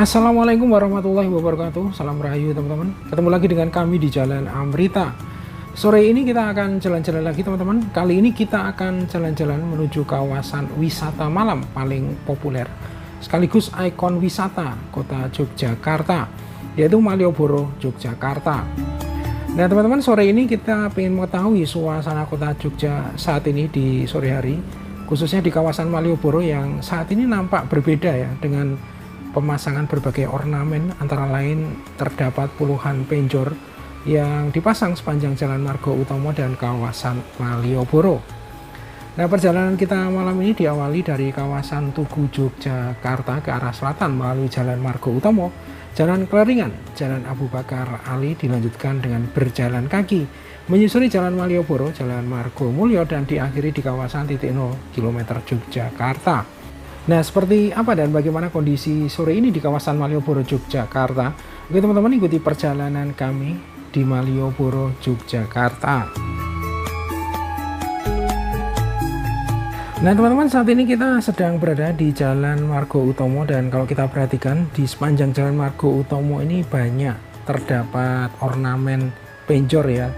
Assalamualaikum warahmatullahi wabarakatuh. Salam rahayu teman-teman. Ketemu lagi dengan kami di Jalan Amrita. Sore ini kita akan jalan-jalan lagi teman-teman. Kali ini kita akan jalan-jalan menuju kawasan wisata malam paling populer sekaligus ikon wisata kota Yogyakarta, yaitu Malioboro, Yogyakarta. Nah teman-teman, sore ini kita ingin mengetahui suasana kota Jogja saat ini di sore hari, khususnya di kawasan Malioboro yang saat ini nampak berbeda ya, dengan pemasangan berbagai ornamen, antara lain terdapat puluhan penjor yang dipasang sepanjang Jalan Margo Utomo dan kawasan Malioboro. Nah, perjalanan kita malam ini diawali dari kawasan Tugu Yogyakarta ke arah selatan melalui Jalan Margo Utomo, Jalan Keleringan, Jalan Abu Bakar Ali, dilanjutkan dengan berjalan kaki menyusuri Jalan Malioboro, Jalan Margo Mulyo, dan diakhiri di kawasan titik 0 km Yogyakarta. Nah, seperti apa dan bagaimana kondisi sore ini di kawasan Malioboro, Yogyakarta? Oke teman-teman, ikuti perjalanan kami di Malioboro, Yogyakarta. Nah teman-teman, saat ini kita sedang berada di Jalan Margo Utomo, dan kalau kita perhatikan di sepanjang Jalan Margo Utomo ini banyak terdapat ornamen penjor ya.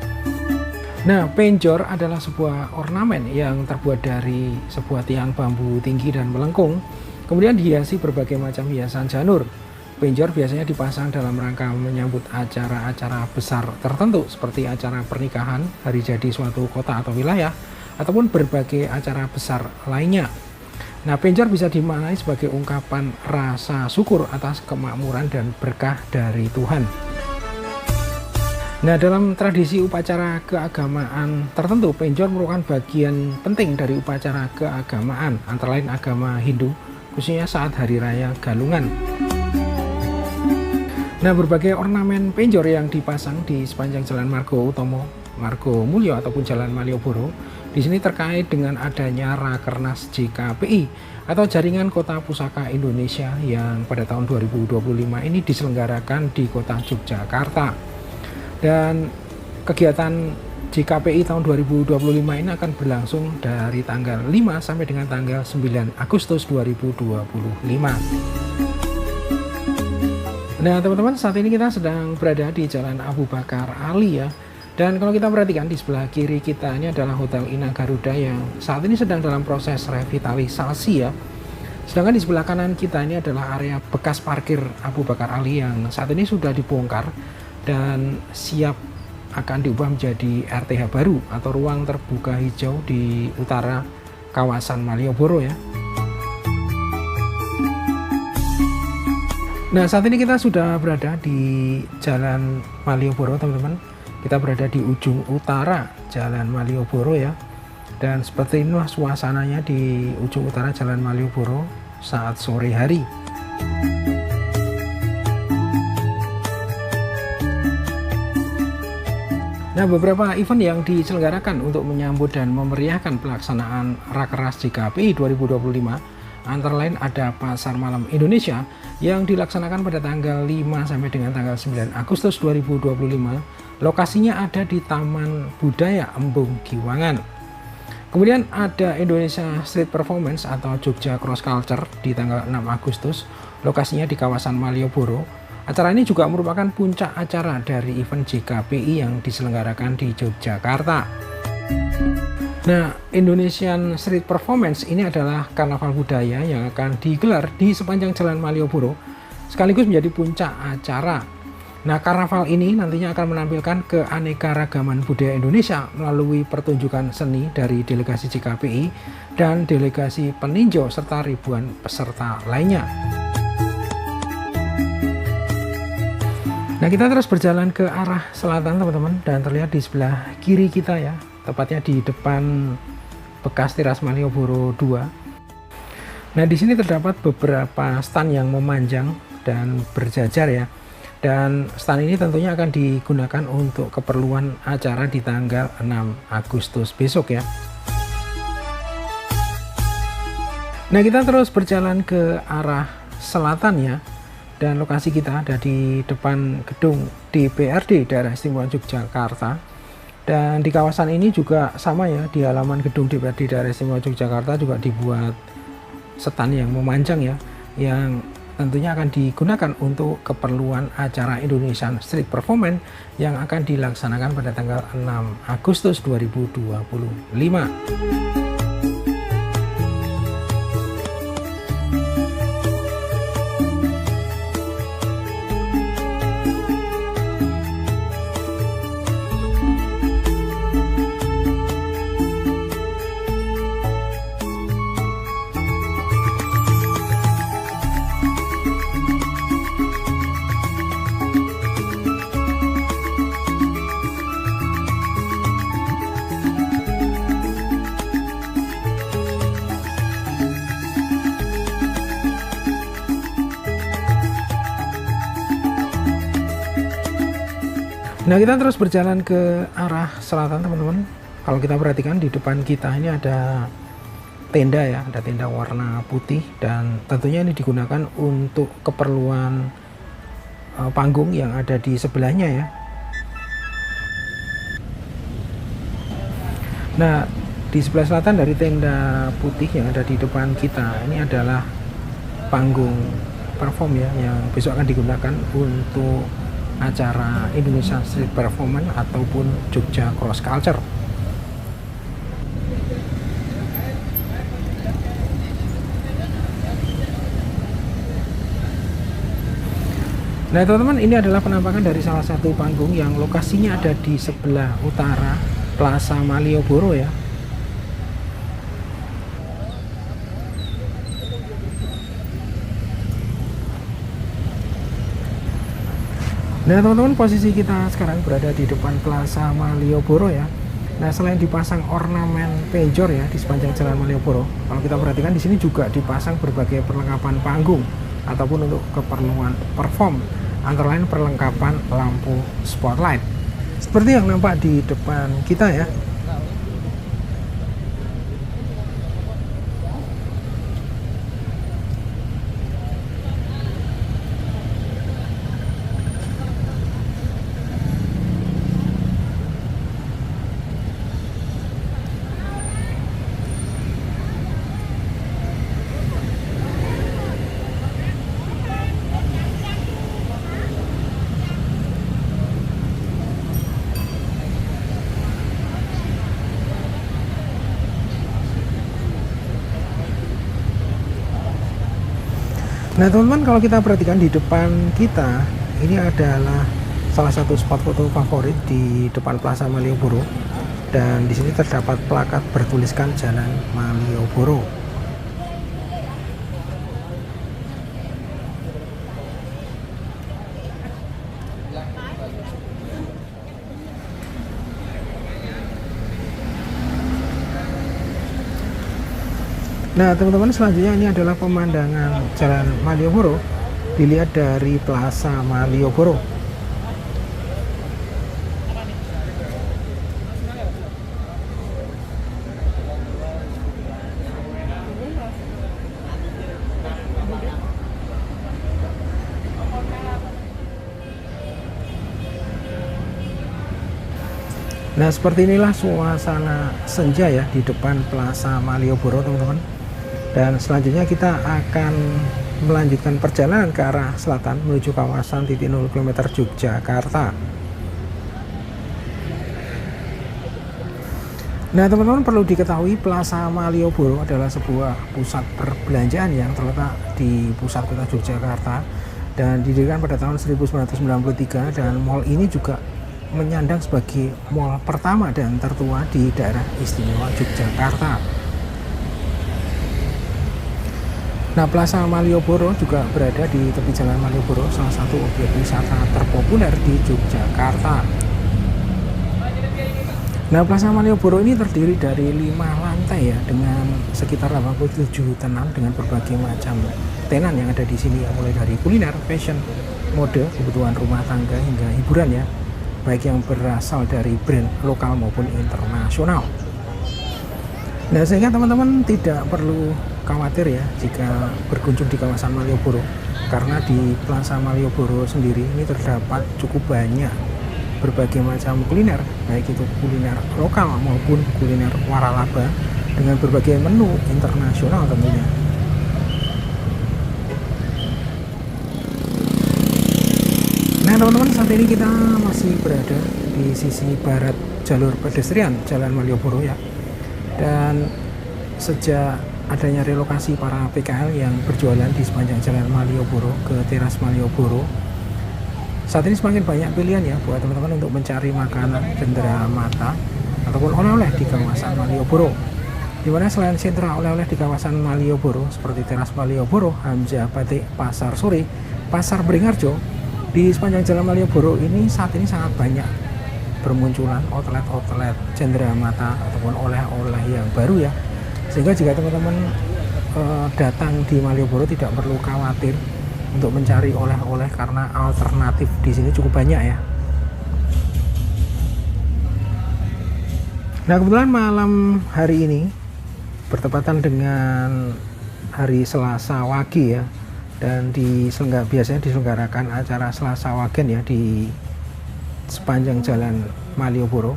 Nah, penjor adalah sebuah ornamen yang terbuat dari sebuah tiang bambu tinggi dan melengkung, kemudian dihiasi berbagai macam hiasan janur. Penjor biasanya dipasang dalam rangka menyambut acara-acara besar tertentu seperti acara pernikahan, hari jadi suatu kota atau wilayah, ataupun berbagai acara besar lainnya. Nah, penjor bisa dimaknai sebagai ungkapan rasa syukur atas kemakmuran dan berkah dari Tuhan. Nah, dalam tradisi upacara keagamaan tertentu, penjor merupakan bagian penting dari upacara keagamaan, antara lain agama Hindu, khususnya saat Hari Raya Galungan. Nah, berbagai ornamen penjor yang dipasang di sepanjang Jalan Margo Utomo, Margo Mulyo ataupun Jalan Malioboro, di sini terkait dengan adanya Rakernas JKPI atau Jaringan Kota Pusaka Indonesia yang pada tahun 2025 ini diselenggarakan di kota Yogyakarta. Dan kegiatan JKPI tahun 2025 ini akan berlangsung dari tanggal 5 sampai dengan tanggal 9 Agustus 2025. Nah teman-teman, saat ini kita sedang berada di Jalan Abu Bakar Ali ya. Dan kalau kita perhatikan di sebelah kiri kita ini adalah Hotel Ina Garuda yang saat ini sedang dalam proses revitalisasi ya. Sedangkan di sebelah kanan kita ini adalah area bekas parkir Abu Bakar Ali yang saat ini sudah dibongkar dan siap akan diubah menjadi RTH baru atau ruang terbuka hijau di utara kawasan Malioboro ya. Nah, saat ini kita sudah berada di Jalan Malioboro teman-teman. Kita berada di ujung utara Jalan Malioboro ya. Dan seperti inilah suasananya di ujung utara Jalan Malioboro saat sore hari. Nah, beberapa event yang diselenggarakan untuk menyambut dan memeriahkan pelaksanaan Rakernas JKPI 2025 antara lain ada Pasar Malam Indonesia yang dilaksanakan pada tanggal 5 sampai dengan tanggal 9 Agustus 2025. Lokasinya ada di Taman Budaya Embung Giwangan. Kemudian ada Indonesia Street Performance atau Jogja Cross Culture di tanggal 6 Agustus. Lokasinya di kawasan Malioboro. Acara ini juga merupakan puncak acara dari event JKPI yang diselenggarakan di Yogyakarta. Nah, Indonesian Street Performance ini adalah karnaval budaya yang akan digelar di sepanjang Jalan Malioboro, sekaligus menjadi puncak acara. Nah, karnaval ini nantinya akan menampilkan keanekaragaman budaya Indonesia melalui pertunjukan seni dari delegasi JKPI dan delegasi peninjau serta ribuan peserta lainnya. Nah, kita terus berjalan ke arah selatan teman-teman, dan terlihat di sebelah kiri kita ya, tepatnya di depan bekas teras Malioboro 2. Nah, di sini terdapat beberapa stand yang memanjang dan berjajar ya. Dan stand ini tentunya akan digunakan untuk keperluan acara di tanggal 6 Agustus besok ya. Nah, kita terus berjalan ke arah selatan ya. Dan lokasi kita ada di depan gedung DPRD Daerah Istimewa Yogyakarta. Dan di kawasan ini juga sama ya, di halaman gedung DPRD Daerah Istimewa Yogyakarta juga dibuat stand yang memanjang ya, yang tentunya akan digunakan untuk keperluan acara Indonesian Street Performance yang akan dilaksanakan pada tanggal 6 Agustus 2025. Nah, kita terus berjalan ke arah selatan, teman-teman. Kalau kita perhatikan di depan kita ini ada tenda ya, ada tenda warna putih, dan tentunya ini digunakan untuk keperluan panggung yang ada di sebelahnya ya. Nah, di sebelah selatan dari tenda putih yang ada di depan kita ini adalah panggung perform ya, yang besok akan digunakan untuk acara Indonesia Street Performance ataupun Jogja Cross Culture. Nah, teman-teman, ini adalah penampakan dari salah satu panggung yang lokasinya ada di sebelah utara Plaza Malioboro ya. Nah, teman-teman, posisi kita sekarang berada di depan Plaza Malioboro ya. Nah, selain dipasang ornamen penjor ya di sepanjang jalan Malioboro, kalau kita perhatikan di sini juga dipasang berbagai perlengkapan panggung ataupun untuk keperluan perform, antara lain perlengkapan lampu spotlight seperti yang nampak di depan kita ya. Nah, teman-teman, kalau kita perhatikan di depan kita, ini adalah salah satu spot foto favorit di depan Plaza Malioboro, dan di sini terdapat plakat bertuliskan Jalan Malioboro. Nah, teman-teman, selanjutnya ini adalah pemandangan Jalan Malioboro dilihat dari Plaza Malioboro. Nah, seperti inilah suasana senja ya di depan Plaza Malioboro, teman-teman. Dan selanjutnya kita akan melanjutkan perjalanan ke arah selatan menuju kawasan titik 0 km Yogyakarta. Nah, teman-teman, perlu diketahui Plaza Malioboro adalah sebuah pusat perbelanjaan yang terletak di pusat kota Yogyakarta dan didirikan pada tahun 1993, dan mall ini juga menyandang sebagai mall pertama dan tertua di daerah istimewa Yogyakarta. Nah, Plaza Malioboro juga berada di tepi jalan Malioboro, salah satu objek wisata terpopuler di Yogyakarta. Nah, Plaza Malioboro ini terdiri dari 5 lantai ya, dengan sekitar 87 tenan dengan berbagai macam tenan yang ada di sini, mulai dari kuliner, fashion, mode, kebutuhan rumah tangga hingga hiburan ya, baik yang berasal dari brand lokal maupun internasional. Nah, sehingga teman-teman tidak perlu khawatir ya jika berkunjung di kawasan Malioboro, karena di Plaza Malioboro sendiri ini terdapat cukup banyak berbagai macam kuliner, baik itu kuliner lokal maupun kuliner waralaba dengan berbagai menu internasional tentunya. Nah teman-teman, saat ini kita masih berada di sisi barat jalur pedestrian Jalan Malioboro ya. Dan sejak adanya relokasi para PKL yang berjualan di sepanjang Jalan Malioboro ke Teras Malioboro, saat ini semakin banyak pilihan ya buat teman-teman untuk mencari makanan cendera mata ataupun oleh-oleh di kawasan Malioboro. Dimana selain sentra oleh-oleh di kawasan Malioboro seperti Teras Malioboro, Hamzah Batik, Pasar Sore, Pasar Beringharjo, di sepanjang Jalan Malioboro ini saat ini sangat banyak bermunculan outlet-outlet cendera mata ataupun oleh-oleh yang baru ya. Sehingga jika teman-teman datang di Malioboro tidak perlu khawatir untuk mencari oleh-oleh karena alternatif di sini cukup banyak ya. Nah kebetulan malam hari ini bertepatan dengan hari Selasa Wage ya, dan biasanya diselenggarakan acara Selasa Wagen ya di sepanjang Jalan Malioboro.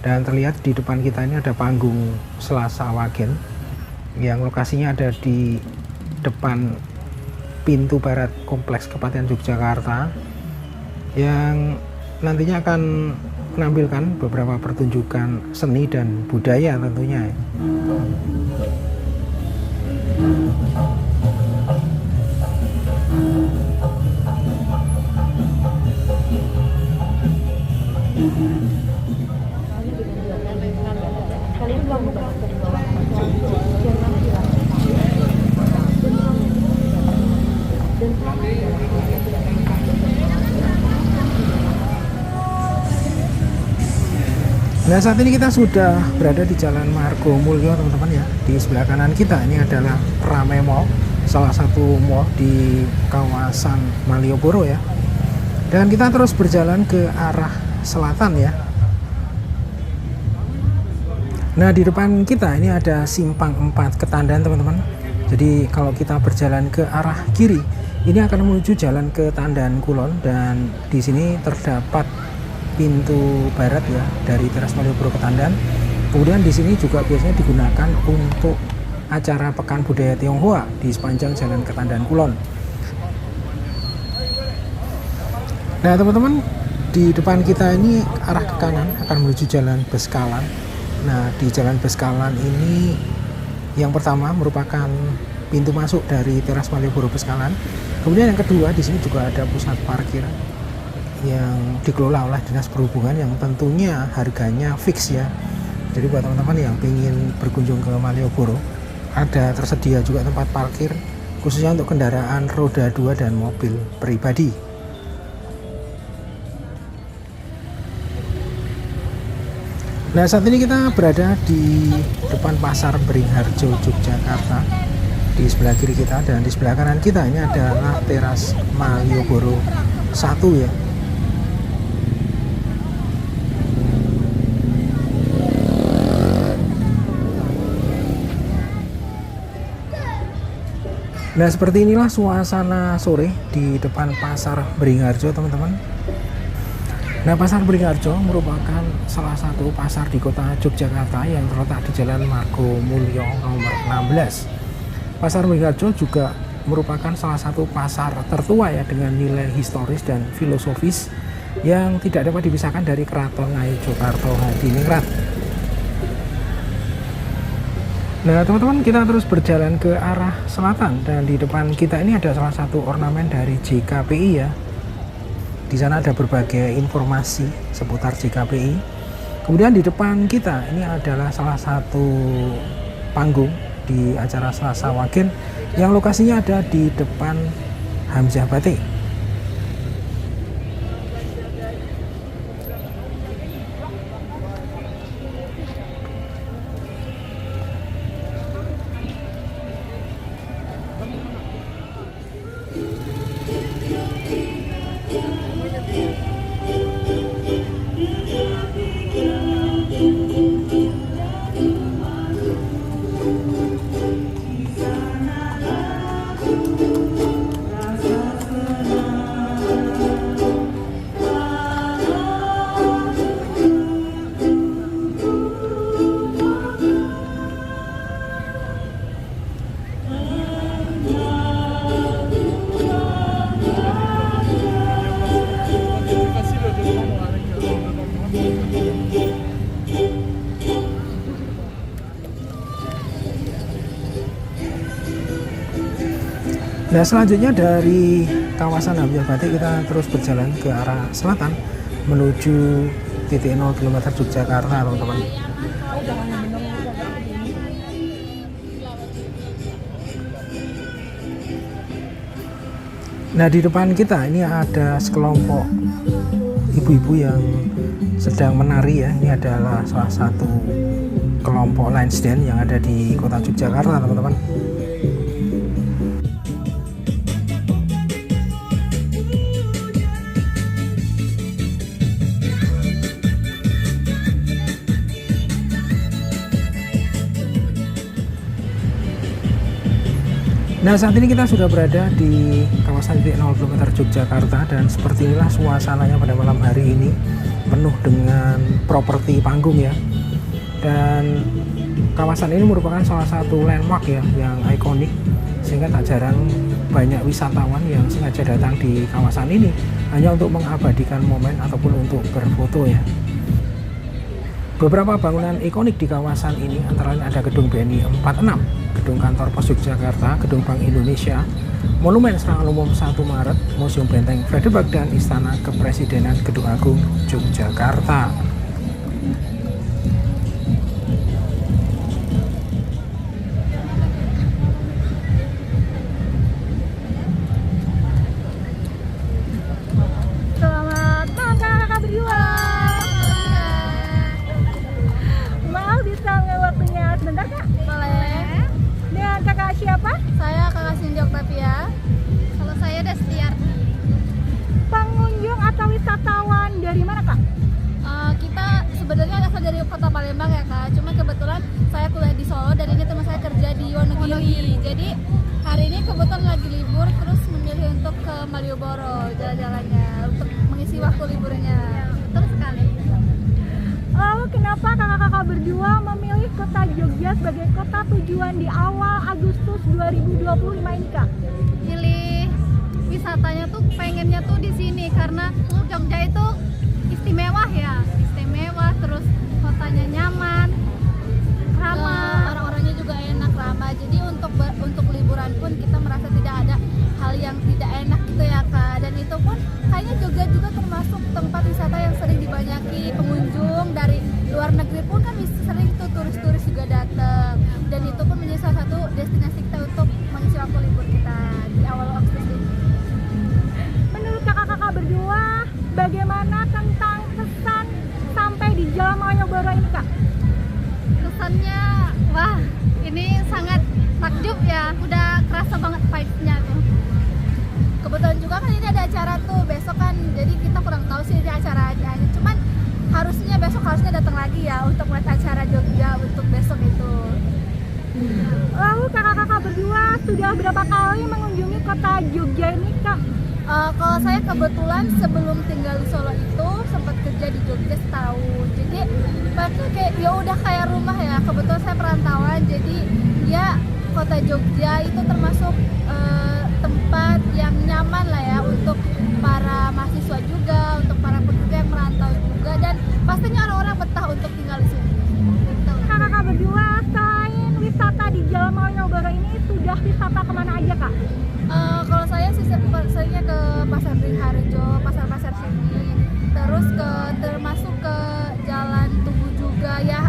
Dan terlihat di depan kita ini ada panggung Selasa Wagen yang lokasinya ada di depan pintu barat Kompleks Kepatihan Yogyakarta, yang nantinya akan menampilkan beberapa pertunjukan seni dan budaya tentunya. Nah saat ini kita sudah berada di Jalan Margo Mulyo teman-teman ya. Di sebelah kanan kita ini adalah Rame Mall, salah satu mall di kawasan Malioboro ya. Dan kita terus berjalan ke arah selatan ya. Nah di depan kita ini ada simpang 4 Ketandan teman-teman. Jadi kalau kita berjalan ke arah kiri, ini akan menuju jalan ke Tandan Kulon, dan di sini terdapat pintu barat ya dari Teras Malioboro ke Tandan. Kemudian di sini juga biasanya digunakan untuk acara Pekan Budaya Tionghoa di sepanjang jalan ke Tandan Kulon. Nah teman-teman, di depan kita ini arah ke kanan akan menuju Jalan Beskalan. Nah di Jalan Beskalan ini yang pertama merupakan pintu masuk dari Teras Malioboro Beskalan. Kemudian yang kedua, di sini juga ada pusat parkir yang dikelola oleh Dinas Perhubungan yang tentunya harganya fix ya. Jadi buat teman-teman yang ingin berkunjung ke Malioboro, ada tersedia juga tempat parkir khususnya untuk kendaraan roda 2 dan mobil pribadi. Nah saat ini kita berada di depan Pasar Beringharjo Yogyakarta di sebelah kiri kita, dan di sebelah kanan kita ini adalah Teras Malioboro 1 ya. Nah seperti inilah suasana sore di depan Pasar Beringharjo teman-teman. Nah Pasar Beringharjo merupakan salah satu pasar di kota Yogyakarta yang terletak di Jalan Margo Mulyo nomor 16. Pasar Beringharjo juga merupakan salah satu pasar tertua ya dengan nilai historis dan filosofis yang tidak dapat dipisahkan dari Keraton Ngayogyakarta Hadiningrat. Nah teman-teman, kita terus berjalan ke arah selatan, dan di depan kita ini ada salah satu ornamen dari JKPI ya. Di sana ada berbagai informasi seputar JKPI. Kemudian di depan kita ini adalah salah satu panggung di acara Selasa Wagen yang lokasinya ada di depan Hamzah Batik. Nah, selanjutnya dari kawasan Ambyar Batik kita terus berjalan ke arah selatan menuju titik 0 km Yogyakarta, teman-teman. Nah, di depan kita ini ada sekelompok ibu-ibu yang sedang menari ya. Ini adalah salah satu kelompok line dance yang ada di kota Yogyakarta, teman-teman. Nah, saat ini kita sudah berada di kawasan titik 0 km Yogyakarta, dan seperti inilah suasananya pada malam hari ini, penuh dengan properti panggung ya. Dan kawasan ini merupakan salah satu landmark ya yang ikonik, sehingga tak jarang banyak wisatawan yang sengaja datang di kawasan ini hanya untuk mengabadikan momen ataupun untuk berfoto ya. Beberapa bangunan ikonik di kawasan ini antara lain ada Gedung BNI 46, Gedung Kantor Pos Yogyakarta, Gedung Bank Indonesia, Monumen Serangan Umum 1 Maret, Museum Benteng Frederick, dan Istana Kepresidenan Gedung Agung Yogyakarta. Selamat malam kakak berdua. Maaf bisa nggak waktunya sebentar kak? Boleh. Dengan kakak siapa? Saya Kakak Cindy Octavia. Kalau saya Destiarti. Pengunjung atau wisatawan dari mana kak? Kita sebenarnya asal dari kota Palembang ya kak. Cuma kebetulan saya kuliah di Solo dan ini teman saya kerja di Wonogiri. Jadi hari ini kebetulan lagi libur, terus memilih untuk ke Malioboro jalan-jalannya untuk mengisi waktu liburnya. Betul sekali. Lalu kenapa kakak-kakak berdua memilih kota Jogja sebagai kota tujuan di awal Agustus 2025 ini kak? Pilih wisatanya tuh pengennya tuh di sini karena Jogja itu istimewa ya, istimewa, terus kotanya nyaman, ramah, orang-orangnya juga enak, ramah. Jadi untuk liburan pun kita merasa tidak ada hal yang tidak enak gitu ya kak. Dan itu pun kayaknya Jogja juga termasuk tempat wisata yang sering dibanyaki pengunjung dari luar negeri pun kan sering tuh turis-turis juga datang. Dan itu pun menjadi salah satu destinasi kita untuk mengisi waktu libur kita di awal Agustus ini. Menurut kakak-kakak berdua, bagaimana tentang kesan sampai di Jalan Malioboro ini kak? Kesannya, wah ini sangat takjub ya, udah kerasa banget vibes-nya tuh. Kebetulan juga kan ini ada acara tuh besok kan, jadi kita kurang tahu sih ini acara aja. Cuman besok harusnya datang lagi ya untuk melihat acara Jogja untuk besok itu. Lalu kakak-kakak berdua sudah berapa kali mengunjungi kota Jogja ini kak? Kalau saya kebetulan sebelum tinggal di Solo itu sempat kerja di Jogja setahun, jadi pakai kayak ya udah kayak rumah ya. Kebetulan saya perantauan, jadi ya kota Jogja itu termasuk tempat yang nyaman lah ya untuk para mahasiswa juga, untuk para pekerja yang merantau juga, dan pastinya orang-orang betah untuk tinggal di sini. Kakak-kakak berdua selain wisata di Jalan Malioboro ini sudah wisata kemana aja kak? Kalau saya sih seringnya ke Pasar Beringharjo, pasar-pasar sini, terus termasuk ke Jalan Tugu juga ya.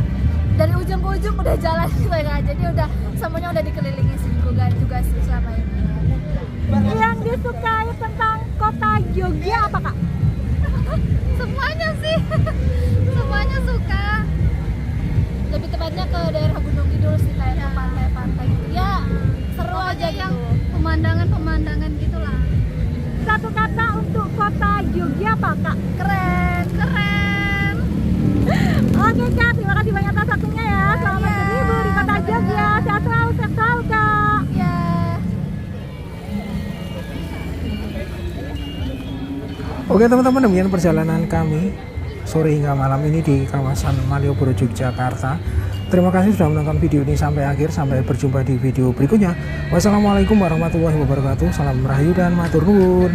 Dari ujung ke ujung udah jalan gitu ya, jadi udah semuanya udah dikelilingi sih juga sih selama ini. Yang disukai tentang kota Jogja apa kak? Semuanya sih, semuanya suka. Lebih tepatnya ke daerah Gunung Kidul sih, kayak ke pantai-pantai gitu. Ya seru aja yang pemandangan gitulah. Satu kata untuk kota Jogja apa kak? Keren. Oke kak, terima kasih banyak atas waktunya ya. Selamat berlibur di kota Jogja. Sehat selalu kak. Ya. Oke teman-teman, demikian perjalanan kami sore hingga malam ini di kawasan Malioboro, Yogyakarta. Terima kasih sudah menonton video ini sampai akhir. Sampai berjumpa di video berikutnya. Wassalamualaikum warahmatullahi wabarakatuh. Salam rahayu dan matur nuwun.